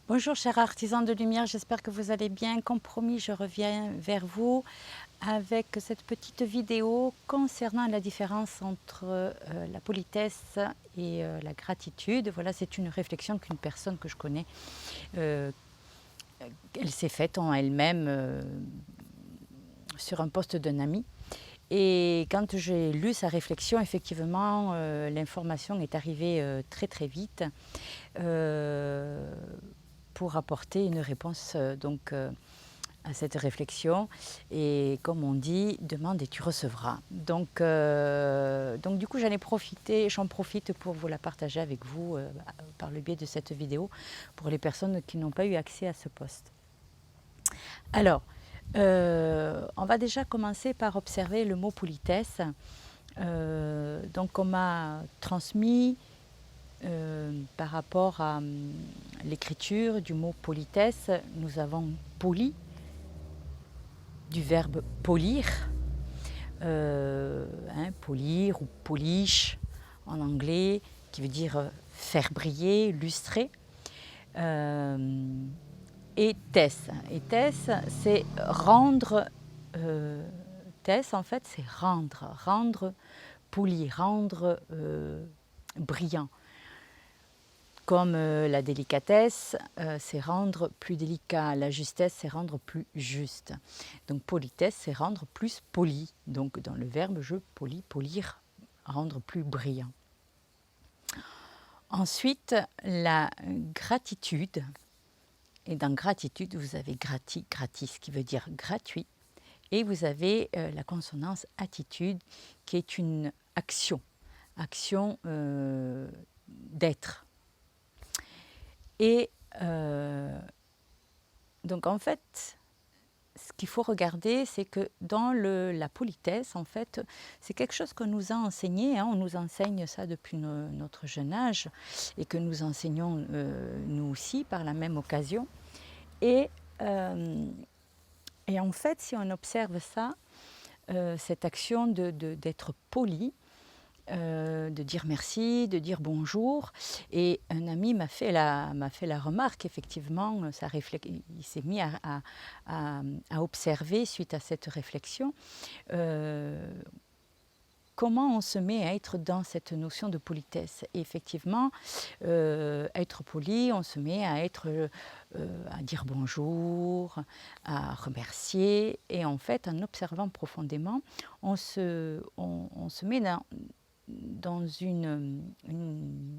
Bonjour chers artisans de lumière, j'espère que vous allez bien. Comme promis, je reviens vers vous avec cette petite vidéo concernant la différence entre la politesse et la gratitude. Voilà, c'est une réflexion qu'une personne que je connais, elle s'est faite en elle-même sur un post d'un ami. Et quand j'ai lu sa réflexion, effectivement, l'information est arrivée très très vite. Pour apporter une réponse à cette réflexion. Et comme on dit, demande et tu recevras. Donc du coup, j'en profite pour vous la partager avec vous par le biais de cette vidéo pour les personnes qui n'ont pas eu accès à ce post. Alors, on va déjà commencer par observer le mot politesse. Donc on m'a transmis par rapport à l'écriture du mot politesse, nous avons poli, du verbe polir, polir ou polish en anglais, qui veut dire faire briller, lustrer. Et tess. Et tess, c'est rendre. Tess, en fait, c'est rendre poli, rendre brillant. Comme la délicatesse, c'est rendre plus délicat. La justesse, c'est rendre plus juste. Donc politesse, c'est rendre plus poli. Donc dans le verbe je poli, polir, rendre plus brillant. Ensuite, la gratitude. Et dans gratitude, vous avez gratis, qui veut dire gratuit. Et vous avez la consonance attitude, qui est une action d'être. Et donc en fait, ce qu'il faut regarder, c'est que dans la politesse, en fait, c'est quelque chose qu'on nous a enseigné. On nous enseigne ça depuis notre jeune âge et que nous enseignons nous aussi par la même occasion. Et en fait, si on observe ça, cette action d'être poli, de dire merci, de dire bonjour. Et un ami m'a fait la remarque, effectivement, il s'est mis à observer, suite à cette réflexion, comment on se met à être dans cette notion de politesse. Et effectivement, être poli, on se met à dire bonjour, à remercier. Et en fait, en observant profondément, on se met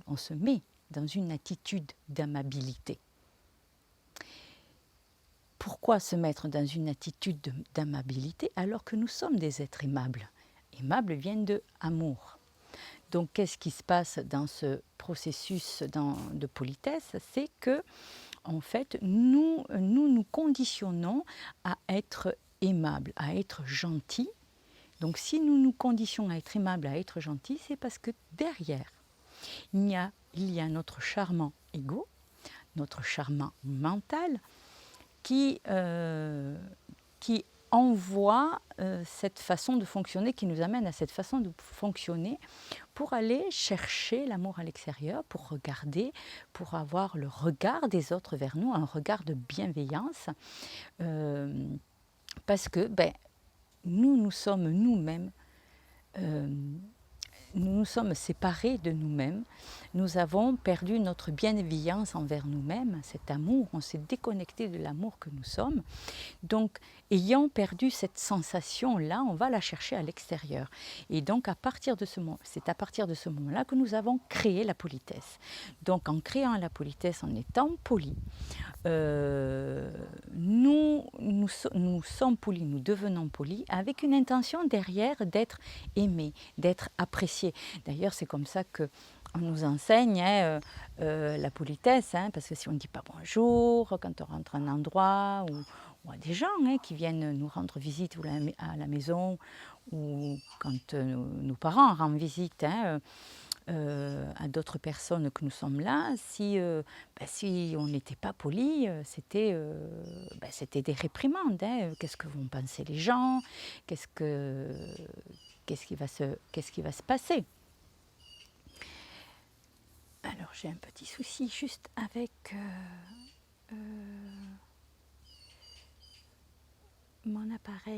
on se met dans une attitude d'amabilité. Pourquoi se mettre dans une attitude d'amabilité alors que nous sommes des êtres aimables? Aimables viennent de amour. Donc qu'est-ce qui se passe dans ce processus de politesse? C'est que, en fait, nous conditionnons à être aimables, à être gentils. Donc si nous nous conditionnons à être aimables, à être gentils, c'est parce que derrière, il y a notre charmant ego, notre charmant mental, qui envoie cette façon de fonctionner, qui nous amène à cette façon de fonctionner pour aller chercher l'amour à l'extérieur, pour regarder, pour avoir le regard des autres vers nous, un regard de bienveillance, parce que nous sommes nous-mêmes, nous nous sommes séparés de nous-mêmes, nous avons perdu notre bienveillance envers nous-mêmes, cet amour, on s'est déconnecté de l'amour que nous sommes. Donc, ayant perdu cette sensation-là, on va la chercher à l'extérieur. Et donc, c'est à partir de ce moment-là que nous avons créé la politesse. Donc, en créant la politesse, en étant polis, nous sommes polis, nous devenons polis avec une intention derrière d'être aimés, d'être appréciés. D'ailleurs, c'est comme ça qu'on nous enseigne la politesse, parce que si on ne dit pas bonjour quand on rentre à un endroit ou à des gens qui viennent nous rendre visite à la maison ou quand nos parents rendent visite, à d'autres personnes que nous sommes là, si on n'était pas poli, c'était des réprimandes. Qu'est-ce que vont penser les gens? Qu'est-ce qui va se passer? Alors j'ai un petit souci juste avec mon appareil.